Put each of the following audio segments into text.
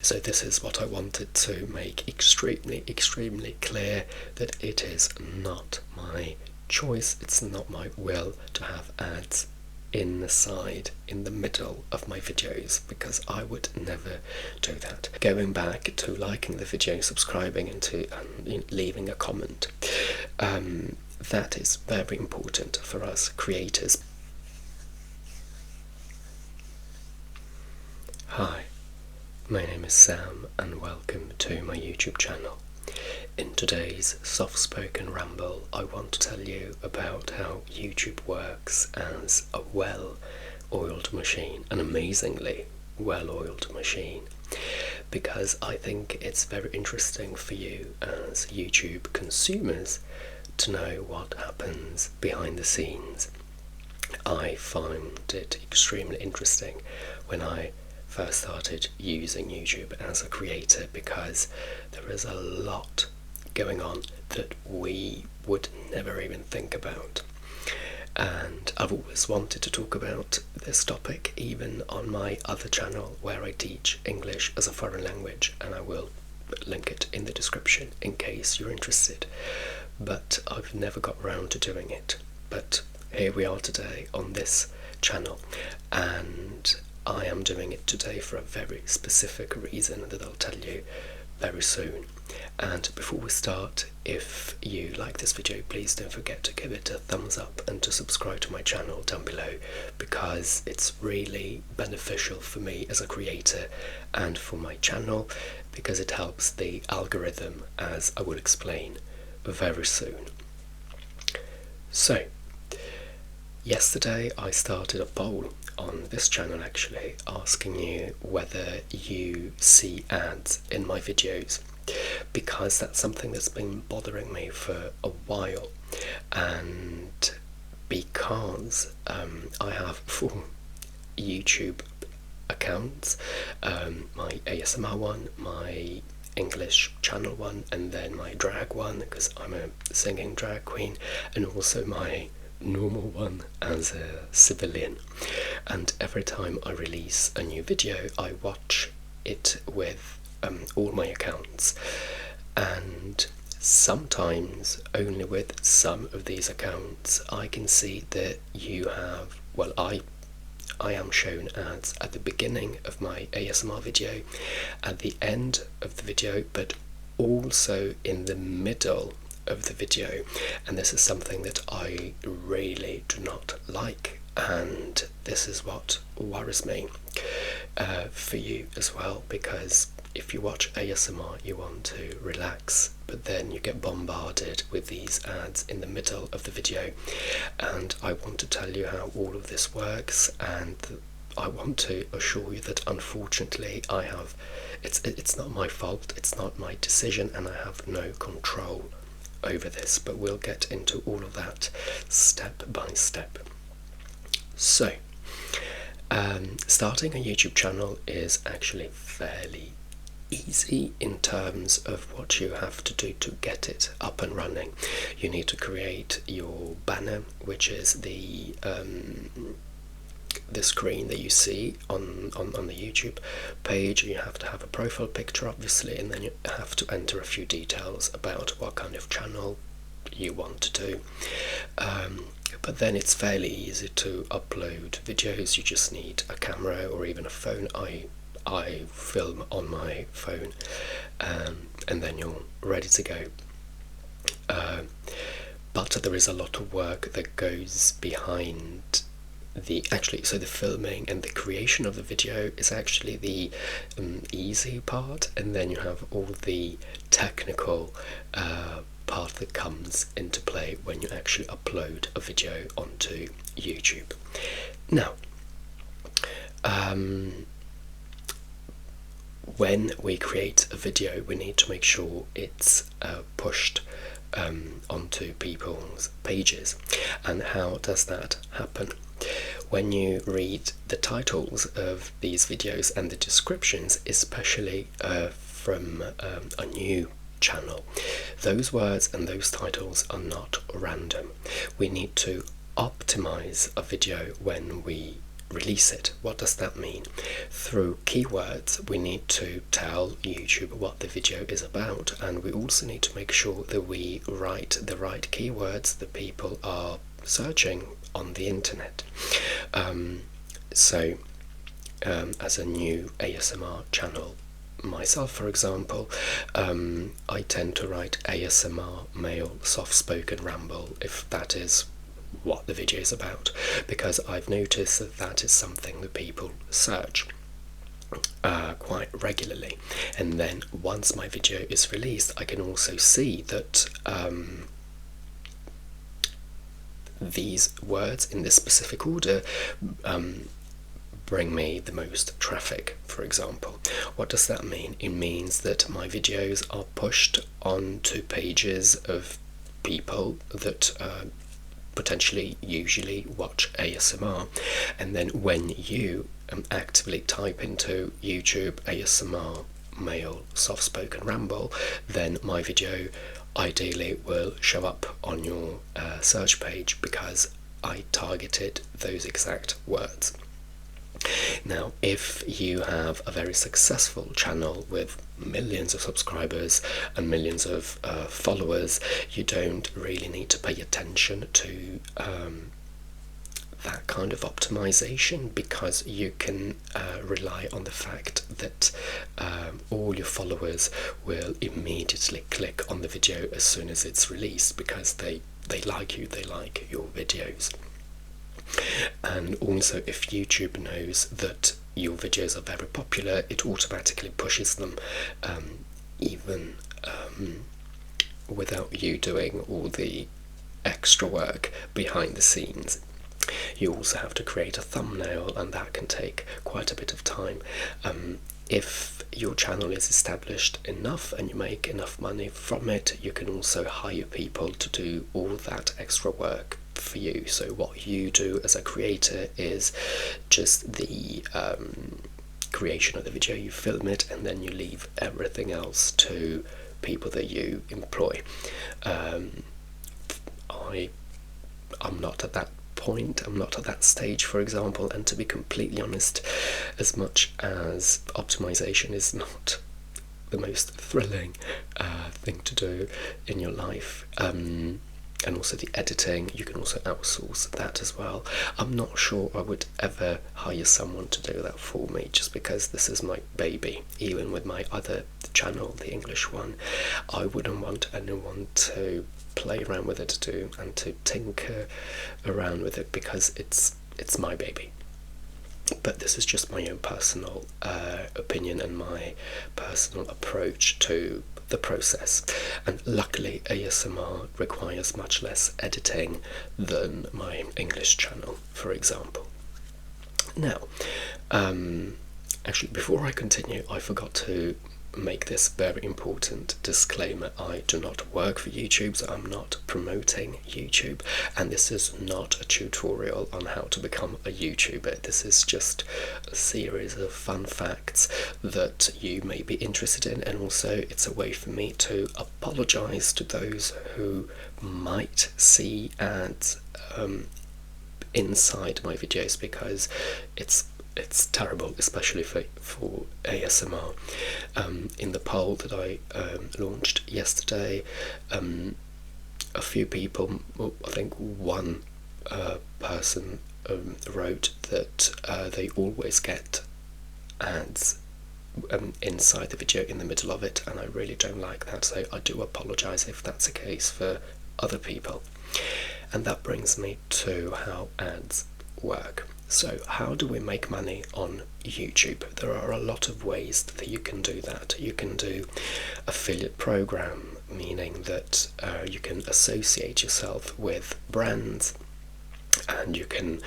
So this is what I wanted to make extremely clear, that it is not my choice, it's not my will to have ads in the middle of my videos, because I would never do that. Going back to liking the video, subscribing, and to leaving a comment, that is very important for us creators. Hi, my name is Sam and welcome to my YouTube channel. In today's soft-spoken ramble, I want to tell you about how YouTube works as a well-oiled machine, an amazingly well-oiled machine, because I think it's very interesting for you as YouTube consumers to know what happens behind the scenes. I find it extremely interesting when I first started using YouTube as a creator, because there is a lot going on that we would never even think about, and I've always wanted to talk about this topic, even on my other channel where I teach English as a foreign language, and I will link it in the description in case you're interested, but I've never got around to doing it. But here we are today on this channel, and I am doing it today for a very specific reason that I'll tell you very soon. And before we start, if you like this video, please don't forget to give it a thumbs up and to subscribe to my channel down below, because it's really beneficial for me as a creator and for my channel, because it helps the algorithm, as I will explain very soon. So, yesterday I started a poll on this channel, actually, asking you whether you see ads in my videos, because that's something that's been bothering me for a while, and because I have 4 YouTube accounts, my ASMR one, my English channel one, and then my drag one, because I'm a singing drag queen, and also my normal one as a civilian. And every time I release a new video, I watch it with all my accounts, and sometimes only with some of these accounts I can see that you have, well, I am shown ads at the beginning of my ASMR video, at the end of the video, but also in the middle of the video, and this is something that I really do not like, and this is what worries me for you as well, because if you watch ASMR you want to relax, but then you get bombarded with these ads in the middle of the video, and I want to tell you how all of this works, and I want to assure you that unfortunately it's not my fault, it's not my decision, and I have no control over this, but we'll get into all of that step by step. So, starting a YouTube channel is actually fairly easy in terms of what you have to do to get it up and running. You need to create your banner, which is the screen that you see on the YouTube page. You have to have a profile picture, obviously, and then you have to enter a few details about what kind of channel you want to do. But then it's fairly easy to upload videos. You just need a camera or even a phone. I film on my phone, and then you're ready to go. But there is a lot of work that goes behind the filming and the creation of the video is actually the easy part, and then you have all the technical part that comes into play when you actually upload a video onto YouTube. Now, when we create a video, we need to make sure it's pushed onto people's pages. And how does that happen? When you read the titles of these videos and the descriptions, especially from a new channel, those words and those titles are not random. We need to optimize a video when we release it. What does that mean? Through keywords, we need to tell YouTube what the video is about, and we also need to make sure that we write the right keywords that people are searching on the internet. As a new ASMR channel myself, for example, I tend to write ASMR male soft-spoken ramble, if that is what the video is about, because I've noticed that that is something that people search quite regularly. And then once my video is released, I can also see that these words in this specific order bring me the most traffic, for example. What does that mean? It means that my videos are pushed onto pages of people that potentially usually watch ASMR, and then when you actively type into YouTube ASMR male soft-spoken ramble, then my video ideally will show up on your search page because I targeted those exact words. Now, if you have a very successful channel with millions of subscribers and millions of followers, you don't really need to pay attention to that kind of optimization, because you can rely on the fact that all your followers will immediately click on the video as soon as it's released, because they like you, they like your videos. And also, if YouTube knows that your videos are very popular, it automatically pushes them, even without you doing all the extra work behind the scenes. You also have to create a thumbnail, and that can take quite a bit of time. If your channel is established enough and you make enough money from it, you can also hire people to do all that extra work for you. So what you do as a creator is just the creation of the video, you film it, and then you leave everything else to people that you employ. I'm not at that point, I'm not at that stage, for example, and to be completely honest, as much as optimization is not the most thrilling thing to do in your life, and also the editing, you can also outsource that as well. I'm not sure I would ever hire someone to do that for me, just because this is my baby. Even with my other channel, the English one, I wouldn't want anyone to play around with it and to tinker around with it, because it's my baby. But this is just my own personal opinion and my personal approach to the process, and luckily ASMR requires much less editing than my English channel, for example. Now, actually, before I continue, I forgot to make this very important disclaimer. I do not work for YouTube, so I'm not promoting YouTube, and this is not a tutorial on how to become a YouTuber. This is just a series of fun facts that you may be interested in, and also it's a way for me to apologise to those who might see ads inside my videos, because it's terrible, especially for ASMR. In the poll that I launched yesterday, a few people, well, I think one person wrote that they always get ads inside the video in the middle of it, and I really don't like that, so I do apologise if that's the case for other people. And that brings me to how ads work. So how do we make money on YouTube? There are a lot of ways that you can do that. You can do affiliate program, meaning that you can associate yourself with brands, and you can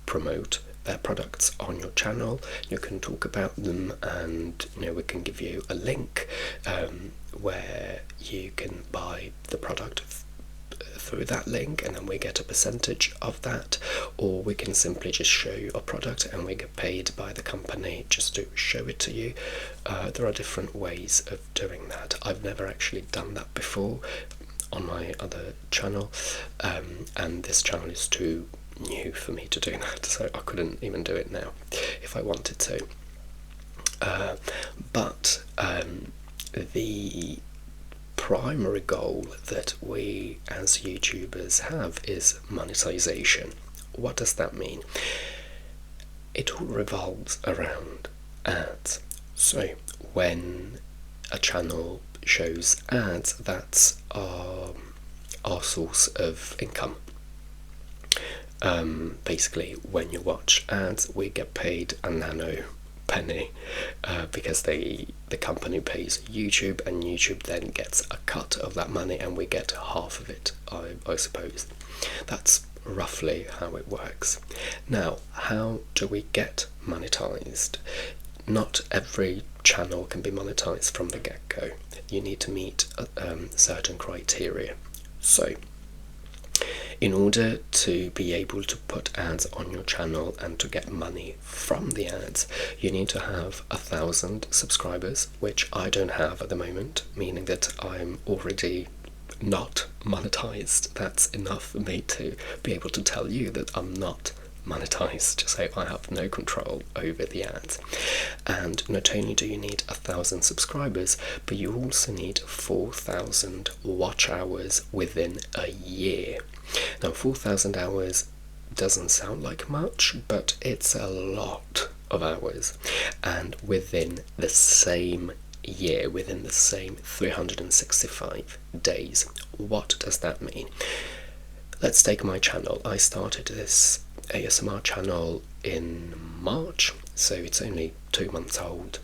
promote their products on your channel. You can talk about them, and we can give you a link where you can buy the product through that link, and then we get a percentage of that, or we can simply just show you a product and we get paid by the company just to show it to you. There are different ways of doing that. I've never actually done that before on my other channel, and this channel is too new for me to do that, so I couldn't even do it now if I wanted to. But the primary goal that we as YouTubers have is monetization. What does that mean? It all revolves around ads. So when a channel shows ads, that's our source of income. Basically, when you watch ads, we get paid a nano penny because the company pays YouTube, and YouTube then gets a cut of that money, and we get half of it, I suppose. That's roughly how it works. Now, how do we get monetized? Not every channel can be monetized from the get-go. You need to meet certain criteria. So, in order to be able to put ads on your channel and to get money from the ads, you need to have 1,000 subscribers, which I don't have at the moment, meaning that I'm already not monetized. That's enough for me to be able to tell you that I'm not monetized, so I have no control over the ads. And not only do you need 1,000 subscribers, but you also need 4,000 watch hours within a year. Now, 4,000 hours doesn't sound like much, but it's a lot of hours, and within the same year, within the same 365 days. What does that mean? Let's take my channel. I started this ASMR channel in March, so it's only 2 months old.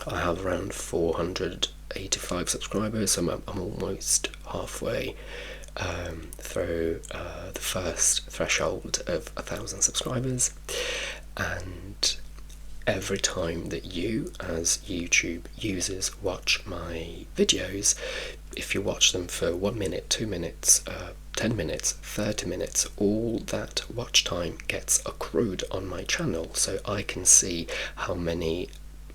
I have around 485 subscribers, so I'm almost halfway through the first threshold of 1,000 subscribers, and every time that you as YouTube users watch my videos, if you watch them for 1 minute, 2 minutes, 10 minutes, 30 minutes, all that watch time gets accrued on my channel, so I can see how many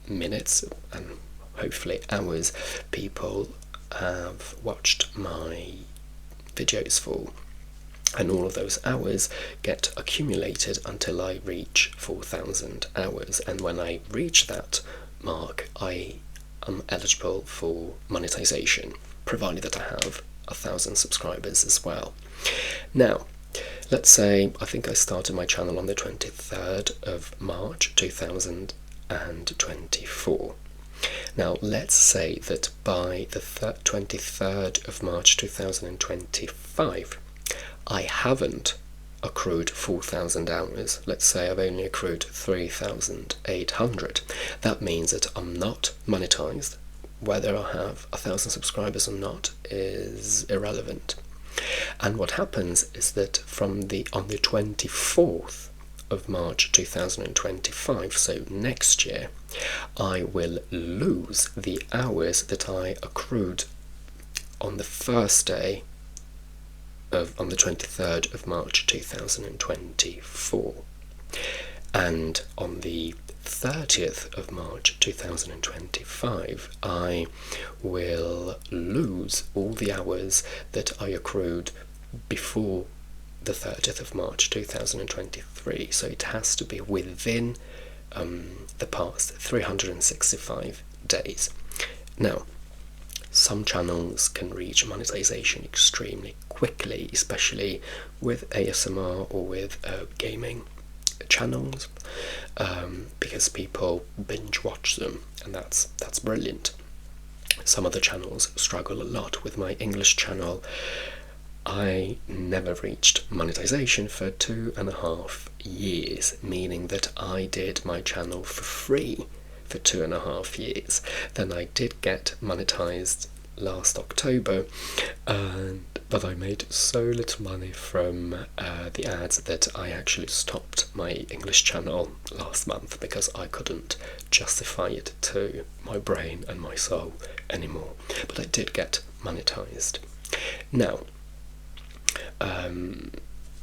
minutes and hopefully hours people have watched my videos for, and all of those hours get accumulated until I reach 4,000 hours, and when I reach that mark, I am eligible for monetization, provided that I have 1,000 subscribers as well. Now, let's say I think I started my channel on the 23rd of March 2024. Now, let's say that by the 23rd of March 2025, I haven't accrued 4,000 hours. Let's say I've only accrued 3,800. That means that I'm not monetized. Whether I have 1,000 subscribers or not is irrelevant. And what happens is that on the 24th of March 2025, so next year, I will lose the hours that I accrued on the first day on the 23rd of March 2024. And on the 30th of March 2025, I will lose all the hours that I accrued before the 30th of March 2023. So it has to be within the past 365 days. Now, some channels can reach monetization extremely quickly, especially with ASMR or with gaming channels, because people binge watch them, and that's brilliant. Some other channels struggle a lot. With my English channel, I never reached monetization for 2.5 years, meaning that I did my channel for free for 2.5 years. Then I did get monetized last October, but I made so little money from the ads that I actually stopped my English channel last month because I couldn't justify it to my brain and my soul anymore. But I did get monetized. Now,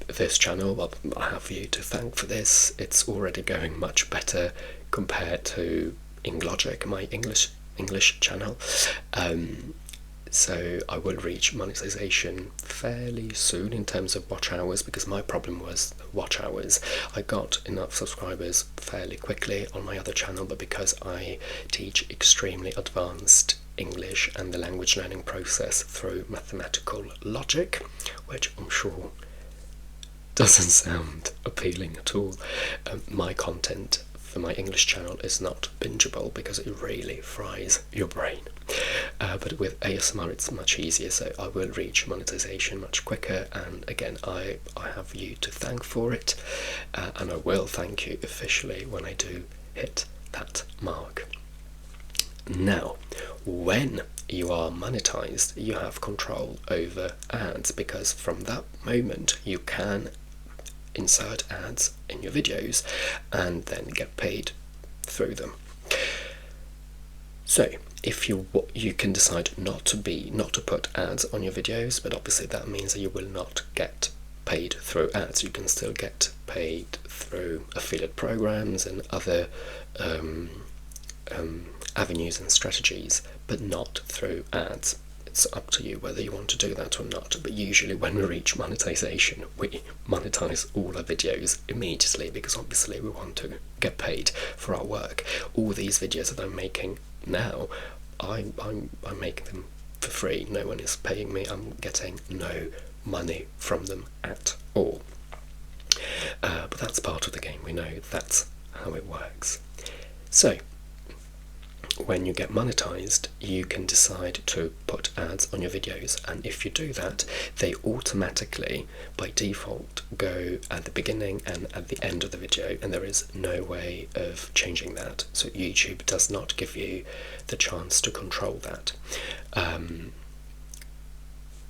this channel, well, I have you to thank for this. It's already going much better compared to Inglogic, my English channel. So I will reach monetization fairly soon in terms of watch hours, because my problem was watch hours. I got enough subscribers fairly quickly on my other channel, but because I teach extremely advanced English and the language learning process through mathematical logic, which I'm sure doesn't sound appealing at all, my content for my English channel is not bingeable because it really fries your brain. But with ASMR it's much easier, so I will reach monetization much quicker, and again I have you to thank for it, and I will thank you officially when I do hit that mark. Now, when you are monetized, you have control over ads, because from that moment you can insert ads in your videos and then get paid through them. So if you can decide not to put ads on your videos, but obviously that means that you will not get paid through ads. You can still get paid through affiliate programs and other avenues and strategies, but not through ads. It's up to you whether you want to do that or not, but usually when we reach monetization, we monetize all our videos immediately, because obviously we want to get paid for our work. All these videos that I'm making now, I'm making them for free. No one is paying me. I'm getting no money from them at all. But that's part of the game. We know that's how it works. So when you get monetized, you can decide to put ads on your videos, and if you do that, they automatically by default go at the beginning and at the end of the video, and there is no way of changing that. So YouTube does not give you the chance to control that.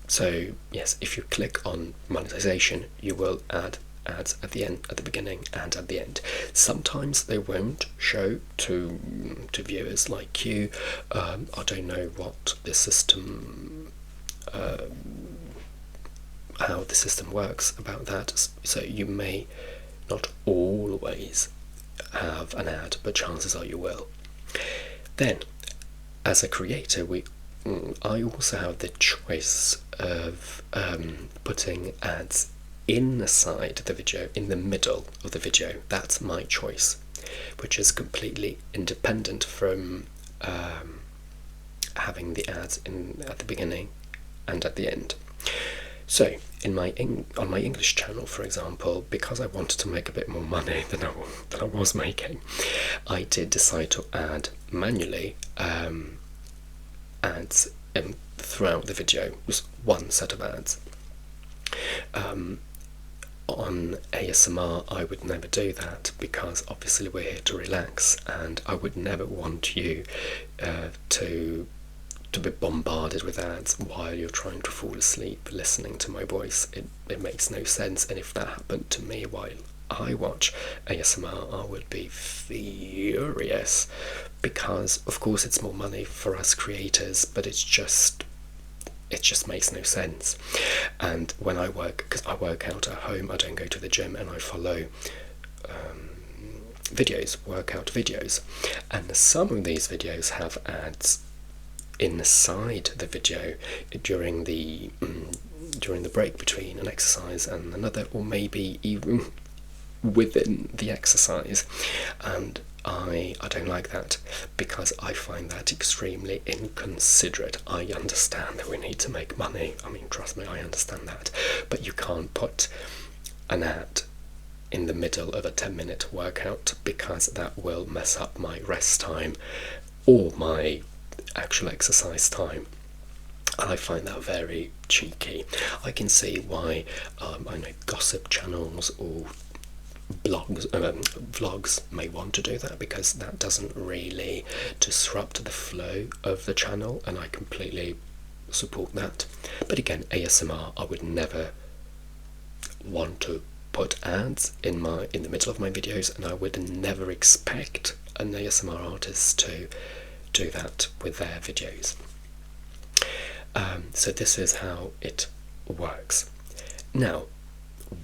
So yes, if you click on monetization, you will add ads at the end, at the beginning and at the end. Sometimes they won't show to viewers like you. I don't know what the system, how the system works about that, so you may not always have an ad, but chances are you will. Then as a creator, I also have the choice of putting ads inside the video, in the middle of the video. That's my choice, which is completely independent from having the ads at the beginning and at the end. So on my English channel, for example, because I wanted to make a bit more money than I was making, I did decide to add manually ads throughout the video, just one set of ads. On ASMR, I would never do that, because obviously we're here to relax, and I would never want you to be bombarded with ads while you're trying to fall asleep listening to my voice. It makes no sense, and if that happened to me while I watch ASMR, I would be furious, because of course it's more money for us creators, but it just makes no sense. And when I work, because I work out at home, I don't go to the gym, and I follow workout videos, and some of these videos have ads inside the video during the break between an exercise and another, or maybe even within the exercise, and I don't like that, because I find that extremely inconsiderate. I understand that we need to make money, I mean, trust me, I understand that, but you can't put an ad in the middle of a 10-minute workout, because that will mess up my rest time or my actual exercise time. I find that very cheeky. I can see why I know gossip channels or vlogs may want to do that, because that doesn't really disrupt the flow of the channel, and I completely support that. But again, ASMR, I would never want to put ads in the middle of my videos, and I would never expect an ASMR artist to do that with their videos. So this is how it works. Now,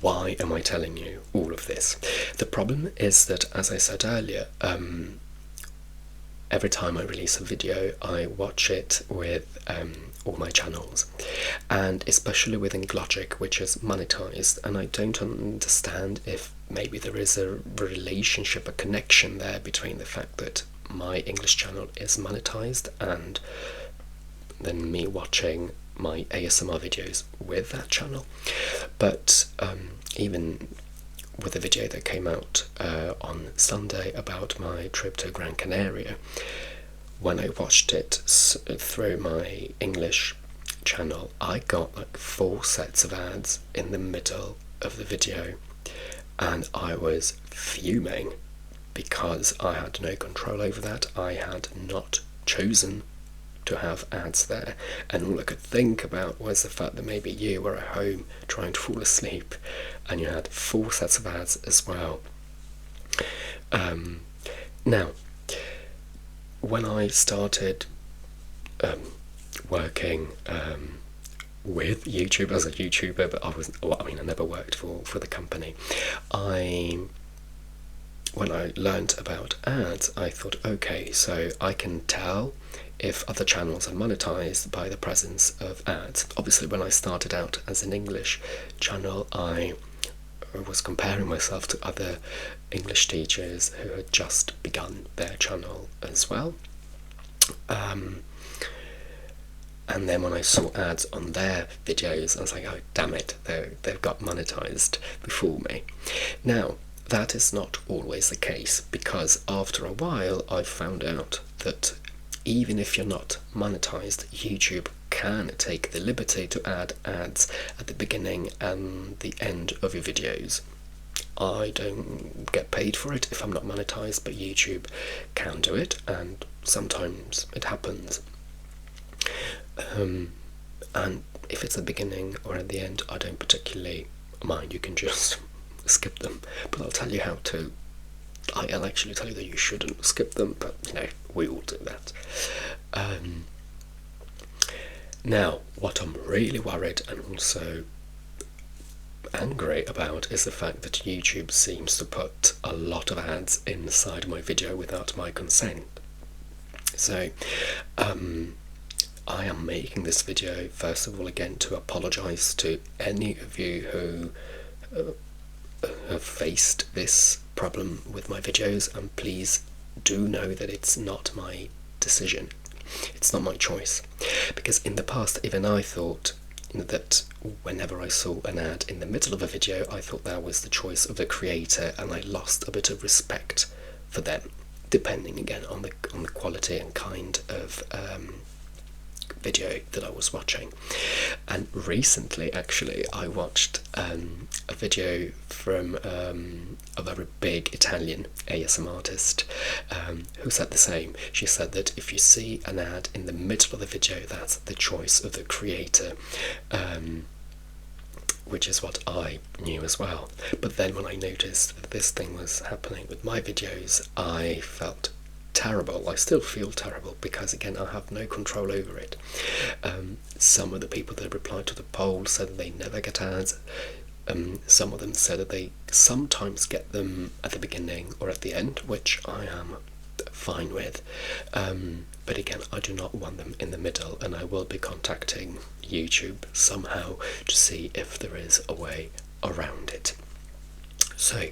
why am I telling you all of this? The problem is that, as I said earlier, every time I release a video, I watch it with all my channels, and especially within Logic, which is monetized. And I don't understand if maybe there is a relationship, a connection there between the fact that my English channel is monetized and then me watching my ASMR videos with that channel. But even with the video that came out on Sunday about my trip to Gran Canaria, when I watched it through my English channel, I got like 4 sets of ads in the middle of the video, and I was fuming because I had no control over that. I had not chosen to have ads there, and all I could think about was the fact that maybe you were at home trying to fall asleep and you had 4 sets of ads as well. Now, when I started working with YouTube as a YouTuber, but I never worked for the company. When I learnt about ads, I thought, okay, so I can tell if other channels are monetized by the presence of ads. Obviously, when I started out as an English channel, I was comparing myself to other English teachers who had just begun their channel as well. And then when I saw ads on their videos, I was like, oh damn it, they've got monetized before me. Now, that is not always the case, because after a while I found out that even if you're not monetized, YouTube can take the liberty to add ads at the beginning and the end of your videos. I don't get paid for it if I'm not monetized, but YouTube can do it, and sometimes it happens. And if it's at the beginning or at the end, I don't particularly mind. You can just skip them, but I'll tell you how to. I'll actually tell you that you shouldn't skip them, but we all do that. Now, what I'm really worried and also angry about is the fact that YouTube seems to put a lot of ads inside my video without my consent. So I am making this video first of all again to apologise to any of you who have faced this problem with my videos, and please do know that it's not my decision, it's not my choice, because in the past even I thought that whenever I saw an ad in the middle of a video, I thought that was the choice of the creator, and I lost a bit of respect for them, depending again on the quality and kind of video that I was watching. And recently actually I watched a video from a very big Italian ASMR artist who said the same. She said that if you see an ad in the middle of the video, that's the choice of the creator, which is what I knew as well. But then when I noticed that this thing was happening with my videos, I felt terrible. I still feel terrible because again I have no control over it. Some of the people that replied to the poll said that they never get ads. Some of them said that they sometimes get them at the beginning or at the end, which I am fine with. But again, I do not want them in the middle, and I will be contacting YouTube somehow to see if there is a way around it. So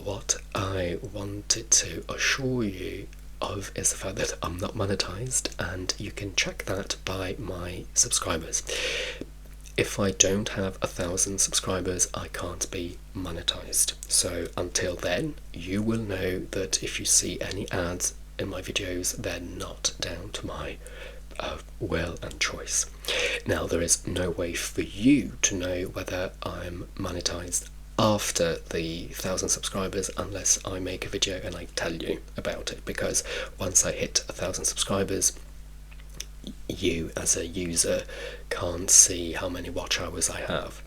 what I wanted to assure you of is the fact that I'm not monetized, and you can check that by my subscribers. If I don't have 1,000 subscribers, I can't be monetized. So until then, you will know that if you see any ads in my videos, they're not down to my will and choice. Now, there is no way for you to know whether I'm monetized after the 1,000 subscribers unless I make a video and I tell you about it, because once I hit 1,000 subscribers, you as a user can't see how many watch hours I have.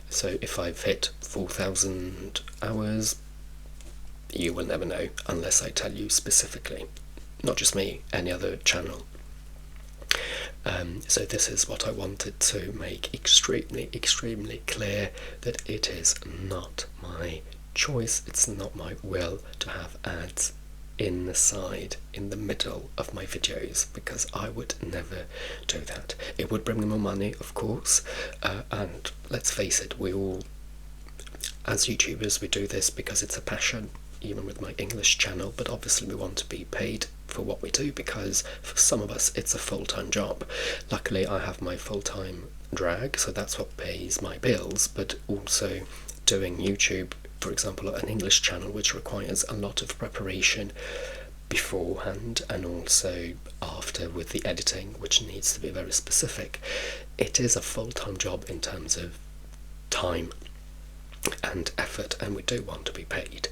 So if I've hit 4,000 hours, you will never know unless I tell you specifically. Not just me, any other channel. So this is what I wanted to make extremely clear, that it is not my choice, it's not my will to have ads inside, in the middle of my videos, because I would never do that. It would bring me more money, of course, and let's face it, we all, as YouTubers, we do this because it's a passion, even with my English channel, but obviously we want to be paid for what we do, because for some of us it's a full-time job. Luckily I have my full-time drag, so that's what pays my bills, but also doing YouTube, for example, an English channel, which requires a lot of preparation beforehand and also after with the editing, which needs to be very specific. It is a full-time job in terms of time and effort, and we do want to be paid.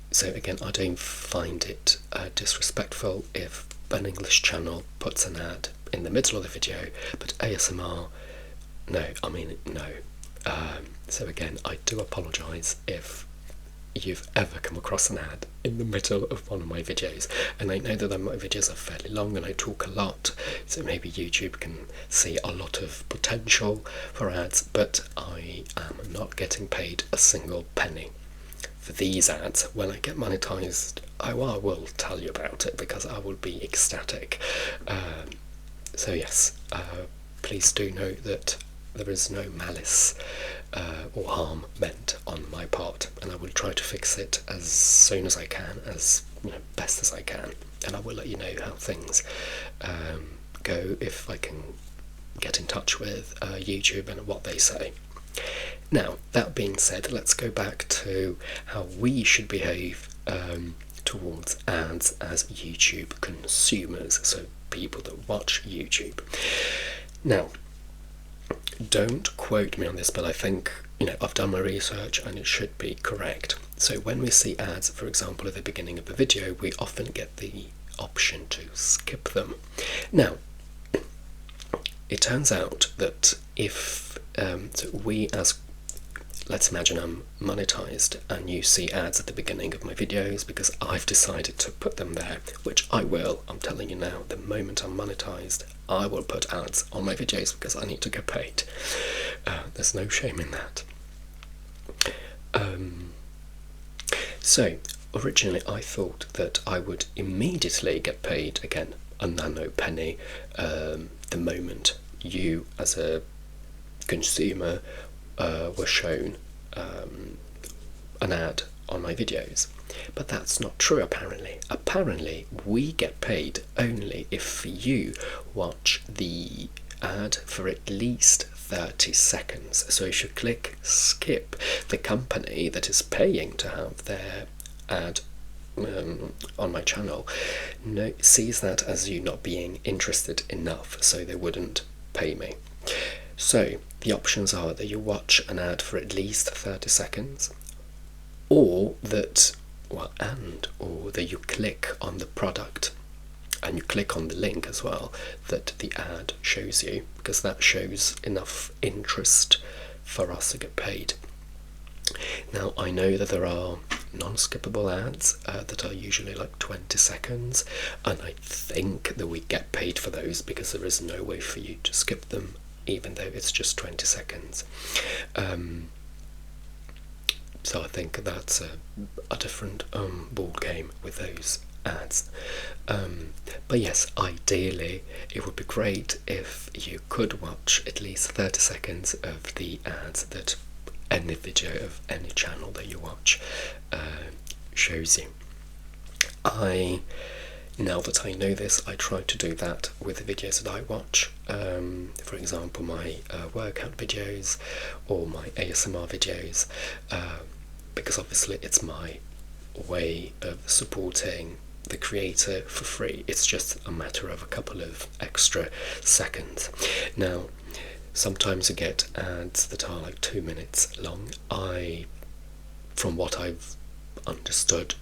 So again, I don't find it disrespectful if an English channel puts an ad in the middle of the video, but ASMR, no. So again, I do apologise if you've ever come across an ad in the middle of one of my videos, and I know that my videos are fairly long and I talk a lot, so maybe YouTube can see a lot of potential for ads, but I am not getting paid a single penny for these ads. When I get monetized, I will tell you about it, because I will be ecstatic. So yes, please do note that there is no malice or harm meant on my part, and I will try to fix it as soon as I can, as best as I can, and I will let you know how things go if I can get in touch with YouTube and what they say. Now, that being said, let's go back to how we should behave towards ads as YouTube consumers, so people that watch YouTube. Now, don't quote me on this, but I think I've done my research and it should be correct. So when we see ads, for example, at the beginning of a video, we often get the option to skip them. Now, it turns out that if so we, as let's imagine I'm monetized and you see ads at the beginning of my videos because I've decided to put them there, which I will. I'm telling you now, the moment I'm monetized, I will put ads on my videos because I need to get paid. There's no shame in that. So originally I thought that I would immediately get paid, again, a nano penny, the moment you as a consumer were shown an ad on my videos. But that's not true, apparently. Apparently we get paid only if you watch the ad for at least 30 seconds. So if you click skip, the company that is paying to have their ad on my channel sees that as you not being interested enough, so they wouldn't pay me. So the options are that you watch an ad for at least 30 seconds, or that you click on the product and you click on the link as well that the ad shows you, because that shows enough interest for us to get paid. Now, I know that there are non-skippable ads that are usually like 20 seconds, and I think that we get paid for those because there is no way for you to skip them, even though it's just 20 seconds. So I think that's a different ball game with those ads. But yes, ideally it would be great if you could watch at least 30 seconds of the ads that any video of any channel that you watch shows you. Now that I know this, I try to do that with the videos that I watch. For example, my workout videos or my ASMR videos, because obviously it's my way of supporting the creator for free. It's just a matter of a couple of extra seconds. Now, sometimes I get ads that are like 2 minutes long. From what I've understood,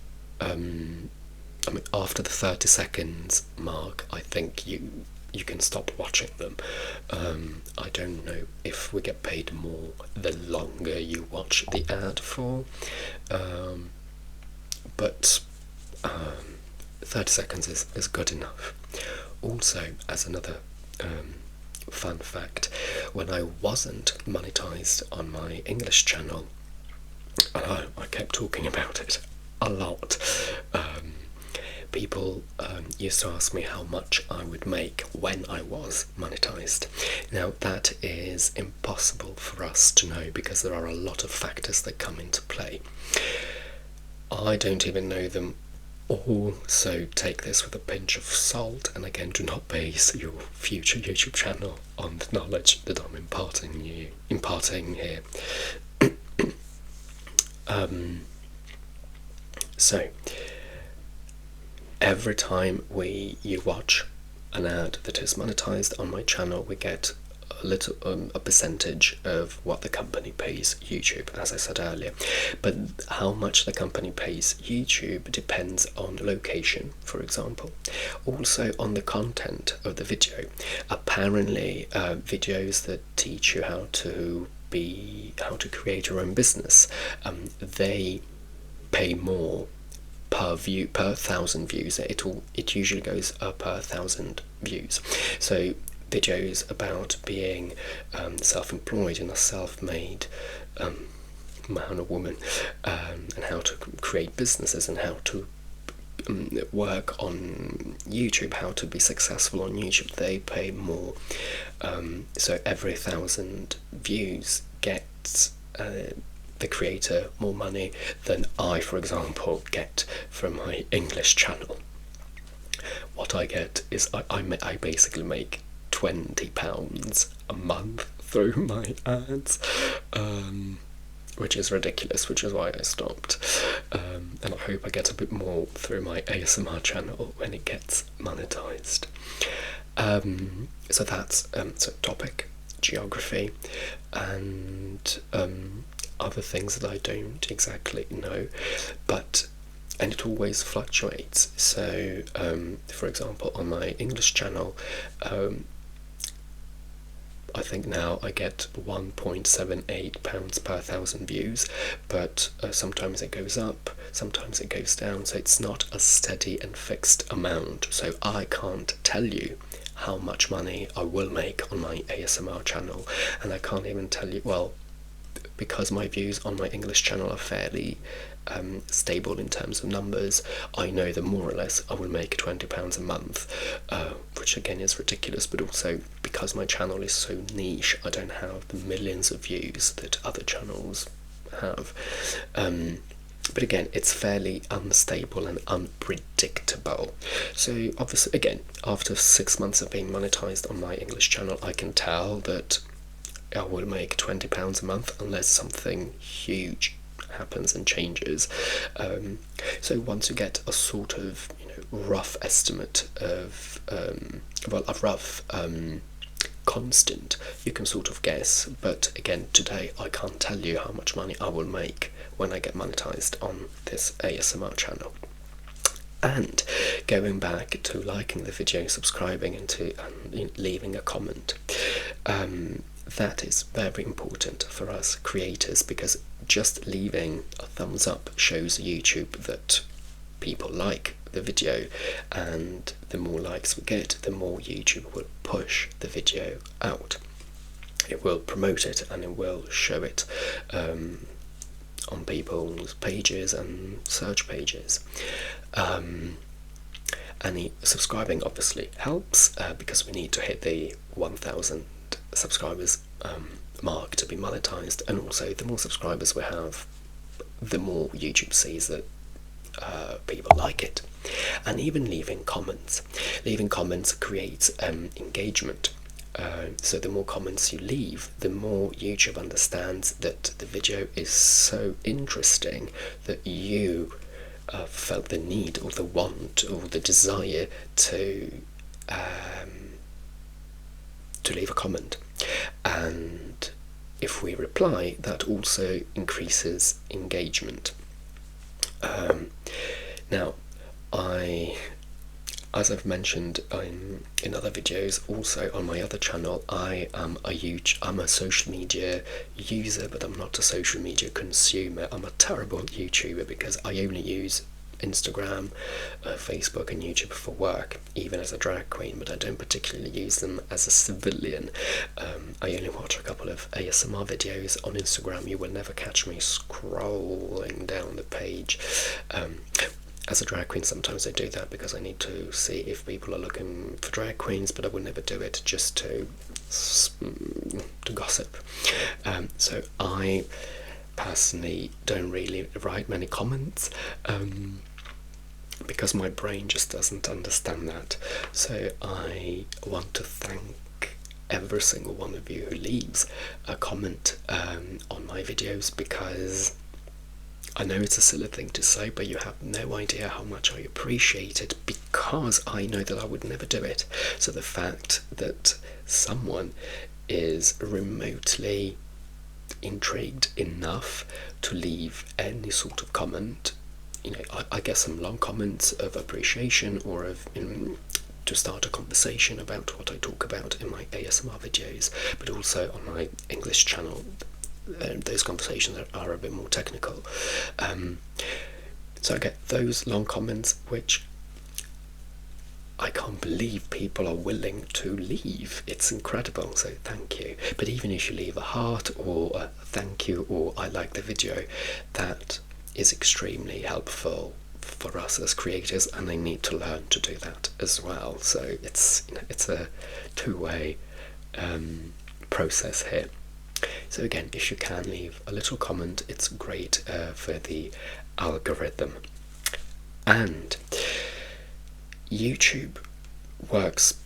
after the 30 seconds mark, I think you can stop watching them. I don't know if we get paid more the longer you watch the ad for, but 30 seconds is good enough. Also, as another fun fact, when I wasn't monetized on my English channel, I kept talking about it, a lot. People used to ask me how much I would make when I was monetized. Now, that is impossible for us to know because there are a lot of factors that come into play. I don't even know them all, so take this with a pinch of salt, and again, do not base your future YouTube channel on the knowledge that I'm imparting here. So every time you watch an ad that is monetized on my channel, we get a percentage of what the company pays YouTube, as I said earlier. But how much the company pays YouTube depends on location, for example, also on the content of the video. Apparently, videos that teach you how to create your own business, they pay more per 1,000 views. It usually goes per 1,000 views. So videos about being self-employed and a self-made man or woman, and how to create businesses and how to work on YouTube, how to be successful on YouTube, they pay more. So every 1,000 views gets the creator more money than I, for example, get from my English channel. What I get is I basically make £20 a month through my ads, which is ridiculous, which is why I stopped. And I hope I get a bit more through my ASMR channel when it gets monetized. So that's topic, geography, and other things that I don't exactly know, and it always fluctuates. So for example, on my English channel, I think now I get £1.78 per 1,000 views, but sometimes it goes up, sometimes it goes down, so it's not a steady and fixed amount. So I can't tell you how much money I will make on my ASMR channel, and I can't even tell you, well, because my views on my English channel are fairly stable in terms of numbers, I know that more or less I will make £20 a month, which again is ridiculous, but also because my channel is so niche, I don't have the millions of views that other channels have. But again, it's fairly unstable and unpredictable. So obviously, again, after 6 months of being monetized on my English channel, I can tell that I will make £20 a month unless something huge happens and changes. So once you get a sort of rough estimate of a rough constant, you can sort of guess. But again, today I can't tell you how much money I will make when I get monetized on this ASMR channel. And going back to liking the video, subscribing, and to leaving a comment, that is very important for us creators, because just leaving a thumbs up shows YouTube that people like the video, and the more likes we get, the more YouTube will push the video out. It will promote it and it will show it on people's pages and search pages. And subscribing obviously helps, because we need to hit the 1,000 subscribers mark to be monetized, and also the more subscribers we have, the more YouTube sees that people like it. And even leaving comments creates engagement. So the more comments you leave, the more YouTube understands that the video is so interesting that you felt the need or the want or the desire to leave a comment. And if we reply, that also increases engagement. Now, as I've mentioned in other videos, also on my other channel, I'm a social media user, but I'm not a social media consumer. I'm a terrible YouTuber because I only use Instagram, Facebook and YouTube for work, even as a drag queen, but I don't particularly use them as a civilian. I only watch a couple of ASMR videos on Instagram. You will never catch me scrolling down the page. As a drag queen, sometimes I do that because I need to see if people are looking for drag queens, but I would never do it just to gossip. So I personally don't really write many comments because my brain just doesn't understand that. So I want to thank every single one of you who leaves a comment on my videos, because I know it's a silly thing to say, but you have no idea how much I appreciate it, because I know that I would never do it. So the fact that someone is remotely intrigued enough to leave any sort of comment, I get some long comments of appreciation or of to start a conversation about what I talk about in my ASMR videos, but also on my English channel. Those conversations are a bit more technical. So I get those long comments, which I can't believe people are willing to leave. It's incredible, so thank you. But even if you leave a heart or a thank you or I like the video, that is extremely helpful for us as creators, and I need to learn to do that as well. So it's a two-way process here. So again, if you can leave a little comment, it's great for the algorithm. And YouTube works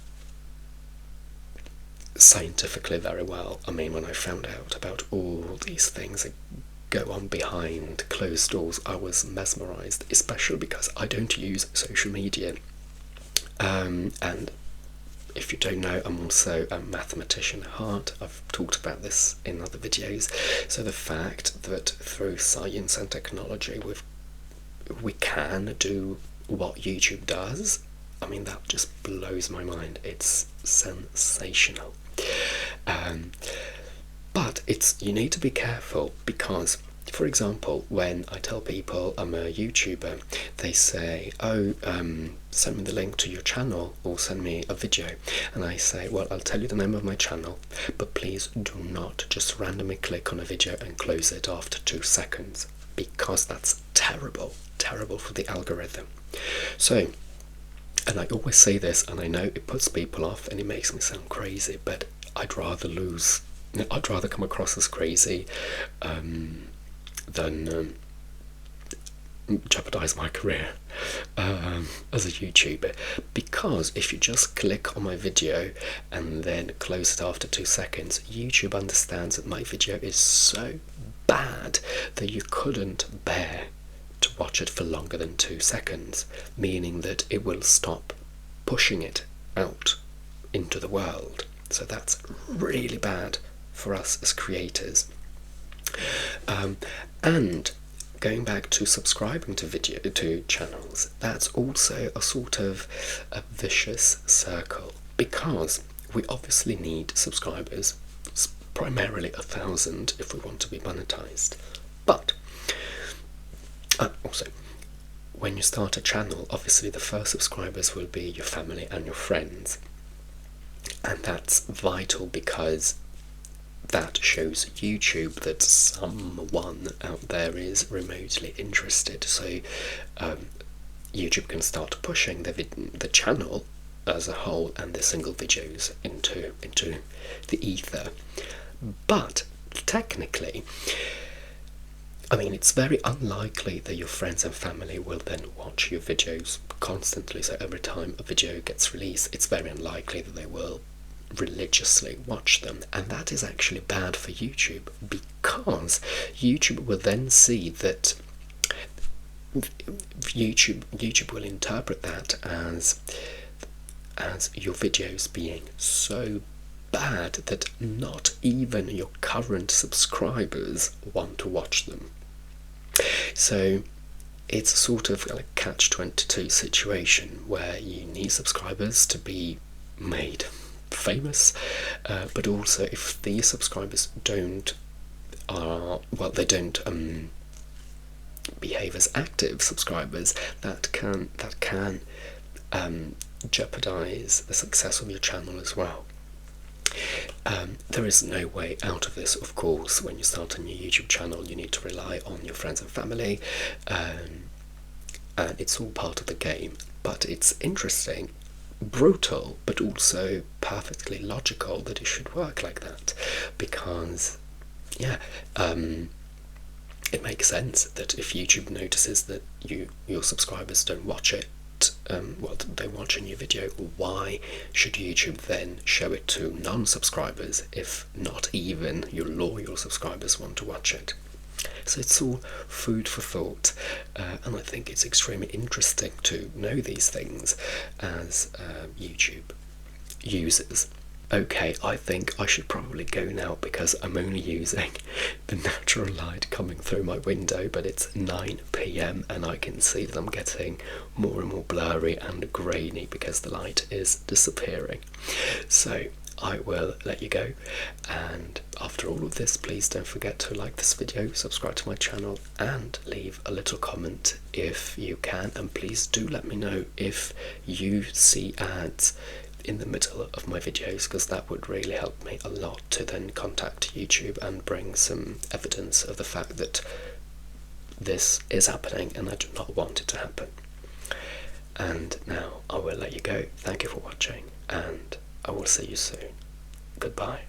scientifically very well. I mean, when I found out about all these things that go on behind closed doors, I was mesmerized, especially because I don't use social media. And if you don't know, I'm also a mathematician at heart. I've talked about this in other videos. So the fact that through science and technology we can do what YouTube does, I mean, that just blows my mind. It's sensational. But you need to be careful, because, for example, when I tell people I'm a YouTuber, they say, oh, send me the link to your channel or send me a video. And I say, well, I'll tell you the name of my channel, but please do not just randomly click on a video and close it after 2 seconds, because that's terrible for the algorithm. So, and I always say this, and I know it puts people off and it makes me sound crazy, but I'd rather come across as crazy than jeopardize my career as a YouTuber. Because if you just click on my video and then close it after 2 seconds, YouTube understands that my video is so bad that you couldn't bear to watch it for longer than 2 seconds, meaning that it will stop pushing it out into the world. So that's really bad for us as creators. And going back to subscribing to channels, that's also a sort of a vicious circle, because we obviously need subscribers, primarily 1,000 if we want to be monetized. But also, when you start a channel, obviously the first subscribers will be your family and your friends, and that's vital, because that shows YouTube that someone out there is remotely interested. So YouTube can start pushing the channel as a whole and the single videos into the ether. But technically, I mean, it's very unlikely that your friends and family will then watch your videos constantly. So every time a video gets released, it's very unlikely that they will religiously watch them, and that is actually bad for YouTube, because YouTube will then see that YouTube will interpret that as your videos being so bad that not even your current subscribers want to watch them. So it's sort of a catch-22 situation where you need subscribers to be made famous, but also if these subscribers don't behave as active subscribers, that can jeopardize the success of your channel as well. There is no way out of this, of course. When you start a new YouTube channel, you need to rely on your friends and family, and it's all part of the game. But it's interesting, brutal, but also perfectly logical that it should work like that, because it makes sense that if YouTube notices that your subscribers don't watch it, don't watch a new video, why should YouTube then show it to non-subscribers if not even your loyal subscribers want to watch it? So it's all food for thought, and I think it's extremely interesting to know these things as YouTube users. Okay, I think I should probably go now because I'm only using the natural light coming through my window, but it's 9 p.m. and I can see that I'm getting more and more blurry and grainy because the light is disappearing. So I will let you go, and after all of this, please don't forget to like this video, subscribe to my channel, and leave a little comment if you can. And please do let me know if you see ads in the middle of my videos, because that would really help me a lot to then contact YouTube and bring some evidence of the fact that this is happening and I do not want it to happen. And now I will let you go. Thank you for watching, and I will see you soon. Goodbye.